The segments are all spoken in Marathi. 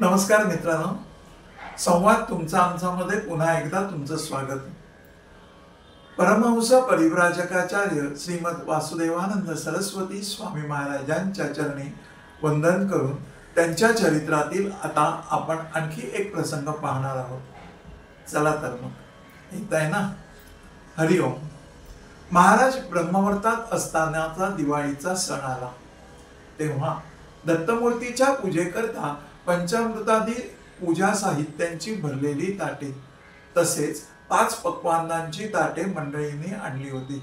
नमस्कार मित्रांनो, संवाद तुमचा आमच्यामध्ये पुन्हा एकदा तुमचं स्वागत. परमहंस परिव्राजकाचार्य श्रीमद वासुदेवानंद सरस्वती स्वामी महाराजांच्या चरणी वंदन करून त्यांच्या चरित्रातील आता आपण आणखी एक प्रसंग पाहणार आहोत. चला तर मग येत आहे ना. हरिओम. महाराज ब्रह्मवर्तात असतानाचा दिवाळीचा सण आला. तेव्हा दत्तमूर्तीच्या पूजेकरता पंचामृतादी पूजा साहित्यांची भरलेली ताटे तसेच 5 पक्वान्नांची ताटे मंडळींनी आणली होती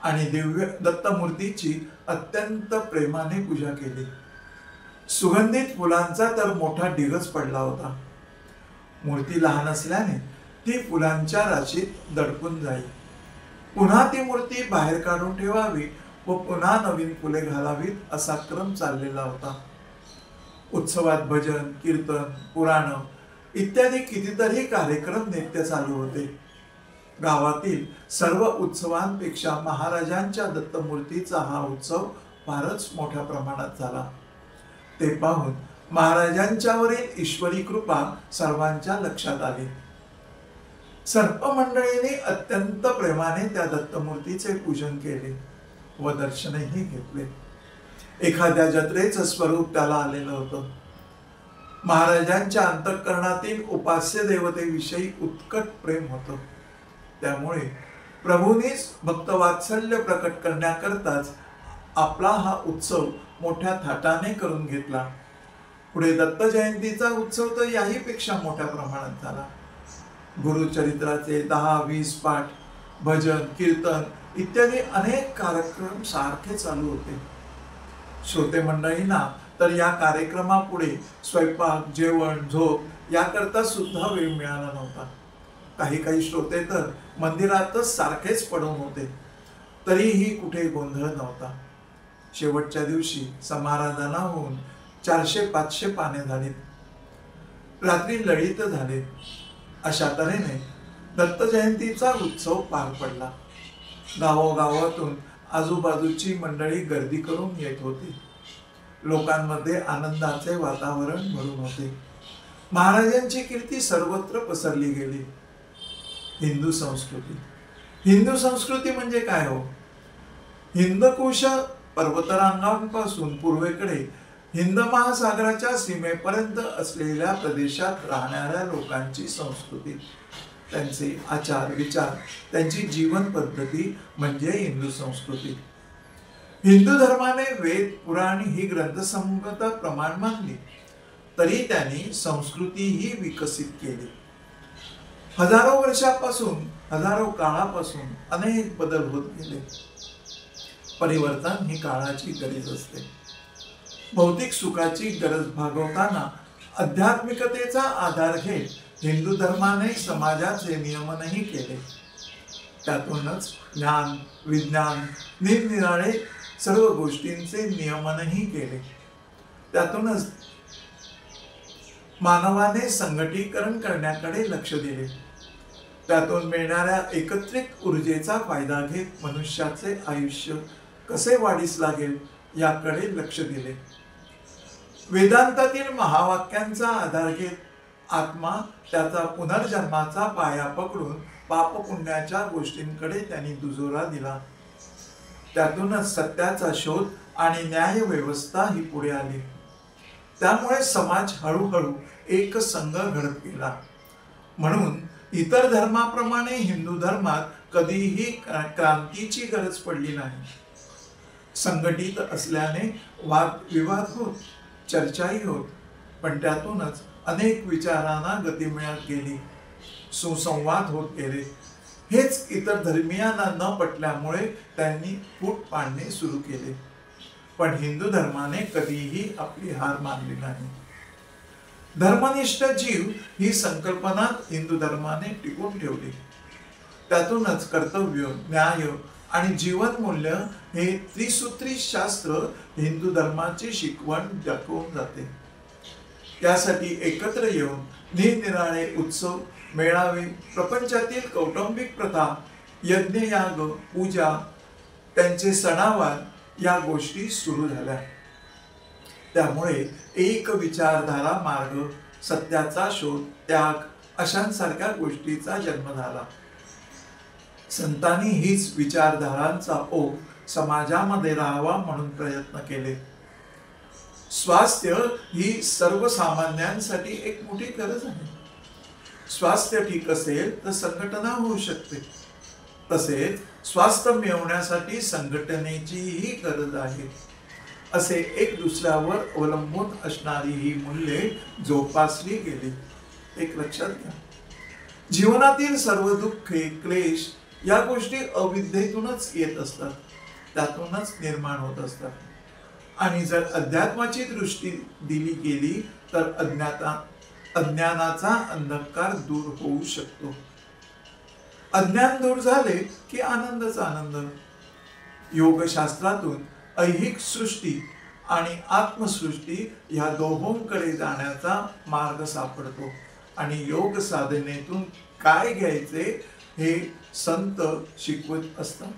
आणि दिव्य दत्तमूर्तीची अत्यंत प्रेमाने पूजा केली. सुगंधित फुलांचा तर मोठा ढिगच पडला होता. मूर्ती लहान असल्याने ती फुलांच्या राशीत दडपून जाई. पुन्हा ती मूर्ती बाहेर काढून ठेवावी व पुन्हा नवीन फुले घालावीत असा क्रम चाललेला होता. उत्सवात भजन, कीर्तन, पुराण इत्यादी कितीतरी कार्यक्रम नित्य चालू होते. गावातील सर्व उत्सवांपेक्षा महाराजांच्या दत्तमूर्तीचा हा उत्सव फारच मोठ्या प्रमाणात झाला. ते पाहून महाराजांच्यावरील ईश्वरी कृपा सर्वांच्या लक्षात आली. सर्व मंडळींनी अत्यंत प्रेमाने त्या दत्तमूर्तीचे पूजन केले व दर्शनही घेतले. एखाद्या जत्रेचं स्वरूप त्याला आलेलं होतं. महाराजांच्या अंतःकरणातील उपास्य देवतेविषयी उत्कट प्रेम होतं. त्यामुळे प्रभूंनीच भक्तवात्सल्य प्रकट करण्याकरताच आपला हा उत्सव मोठ्या थाटाने करून घेतला. पुढे दत्त जयंतीचा उत्सव तर याहीपेक्षा मोठ्या प्रमाणात झाला. गुरुचरित्राचे 10-20 पाठ, भजन, कीर्तन इत्यादी अनेक कार्यक्रम सारखे चालू होते. श्रोते मंडळींना तर या कार्यक्रमापुढे स्वयंपाक, जेवण, झोप याकरता सुद्धा वेळ मिळाला नव्हता. काही श्रोते तर मंदिरातच सारखेच पडून होते. तरीही कुठे गोंधळ नव्हता. शेवटच्या दिवशी समाराधना होऊन 400-500 पाने झालीत. रात्री ललित झाले. अशा तऱ्हेने दत्त जयंतीचा उत्सव पार पडला. गावोगावातून आजूबाजूची मंडळी गर्दी करून येत होती. लोकांमध्ये आनंदाचे वातावरण भरून होते. महाराजांची कीर्ती सर्वत्र पसरली गेली. हिंदू संस्कृती म्हणजे काय हो? हिंदकुश पर्वतरांगांपासून पूर्वेकडे हिंद महासागराच्या सीमेपर्यंत असलेल्या प्रदेशात राहणाऱ्या लोकांची संस्कृती, त्यांचे आचार विचार, त्यांची जीवन पद्धती म्हणजे हिंदू संस्कृती. हिंदू धर्माने वेद, पुराण ही ग्रंथसंहिता प्रमाण मानली, तरी त्यांनी संस्कृती ही विकसित केली. हजारो वर्षापासून, हजारो काळापासून अनेक बदल होत गेले. परिवर्तन ही काळाची गरज असते. भौतिक सुखाची गरज भागवताना आध्यात्मिकतेचा आधार घेत हिंदू धर्माने समाजाचे नियमनही केले. त्यातूनच ज्ञान, विज्ञान, निरनिराळे सर्व गोष्टींचे नियमनही केले. त्यातूनच मानवाने संघटीकरण करण्याकडे लक्ष दिले. त्यातून मिळणाऱ्या एकत्रित ऊर्जेचा फायदा घेत मनुष्याचे आयुष्य कसे वाढीस लागेल याकडे लक्ष दिले. वेदांतातील महावाक्यांचा आधार घेत आत्मा त्याचा पुनर्जन्माचा पाया पकडून पापपुण्याच्या गोष्टींकडे त्यांनी दुजोरा दिला. त्यातूनच सत्याचा शोध आणि न्याय व्यवस्था ही पुढे आली. त्यामुळे समाज हळूहळू एक संघ घडत गेला. म्हणून इतर धर्माप्रमाणे हिंदू धर्मात कधीही क्रांतीची गरज पडली नाही. संघटित असल्याने वादविवाद होत, चर्चाही होत, पण त्यातूनच अनेक विचारांना गती मिळत गेली, सुसंवाद होत गेले. हेच इतर धर्मीयांना न पटल्यामुळे त्यांनी फूट पाडणे सुरू केले. पण हिंदू धर्माने कधीही आपली हार मानली नाही. धर्मनिष्ठ जीव ही संकल्पना हिंदू धर्माने टिकून ठेवली. त्यातूनच कर्तव्य, न्याय आणि जीवन मूल्य हे त्रिसूत्री शास्त्र हिंदू धर्माची शिकवण दाखवून जाते. त्यासाठी एकत्र येऊन निरनिराळे उत्सव, मेळावे, प्रपंचातील कौटुंबिक प्रथा, यज्ञयाग, पूजा, त्यांचे सणावार या गोष्टी सुरू झाल्या. त्यामुळे एक विचारधारा मार्ग, सत्याचा शोध, त्याग अशांसारख्या गोष्टीचा जन्म झाला. संतांनी हीच विचारधारांचा ओघ समाजामध्ये राहावा म्हणून प्रयत्न केले. स्वास्थ्य ही सर्वसामान्यांसाठी एक मोठी गरज आहे. स्वास्थ्य ठीक असेल तर संघटना होऊ शकते. तसेच स्वास्थ्य मिळवण्यासाठी संघटनेचीही गरज आहे. असे एक दुसऱ्यावर अवलंबून असणारी ही मूल्ये जोपासली गेली. एक लक्षात घ्या, जीवनातील सर्व दुःखे, क्लेश या गोष्टी अविद्येतूनच येत असतात, त्यातूनच निर्माण होत असतात. आणि जर अध्यात्माची दृष्टी दिली गेली तर अज्ञानाचा अंधकार दूर होऊ शकतो. अज्ञान दूर झाले की आनंदच आनंद. योगशास्त्रातून ऐहिक सृष्टी आणि आत्मसृष्टी ह्या दोहोंकडे जाण्याचा मार्ग सापडतो. आणि योग साधनेतून काय घ्यायचे हे संत शिकवत असतात.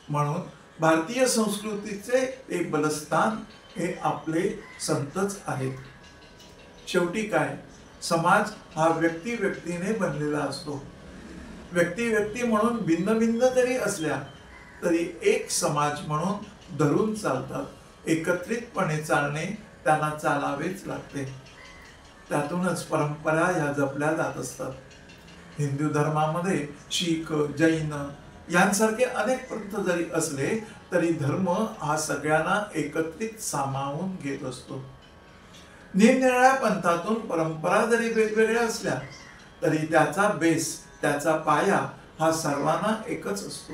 म्हणून भारतीय संस्कृतीचे एक बलस्थान हे आपले संतच आहेत. शेवटी काय, समाज हा व्यक्ती व्यक्तीने बनलेला असतो. व्यक्ती व्यक्ती म्हणून भिन्न भिन्न जरी असल्या तरी एक समाज म्हणून धरून चालतात. एकत्रितपणे चालणे त्यांना चालावेच लागते. त्यातूनच परंपरा ह्या जपल्या जात असतात. हिंदू धर्मामध्ये शीख, जैन यांसारखे अनेक पंथ जरी असले तरी धर्म हा सगळ्यांना एकत्रित सामावून घेत असतो. निरनिराळ्या पंथातून परंपरा जरी वेगवेगळ्या असल्या तरी त्याचा बेस, त्याचा पाया हा सर्वांना एकच असतो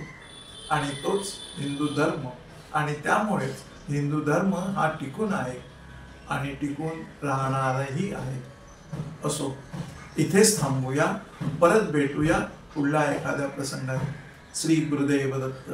आणि तोच हिंदू धर्म. आणि त्यामुळेच हिंदू धर्म हा टिकून आहे आणि टिकून राहणारही आहे. असो, इथेच थांबूया. परत भेटूया पुढल्या एखाद्या प्रसंगात. श्री गुरुदेव दत्त.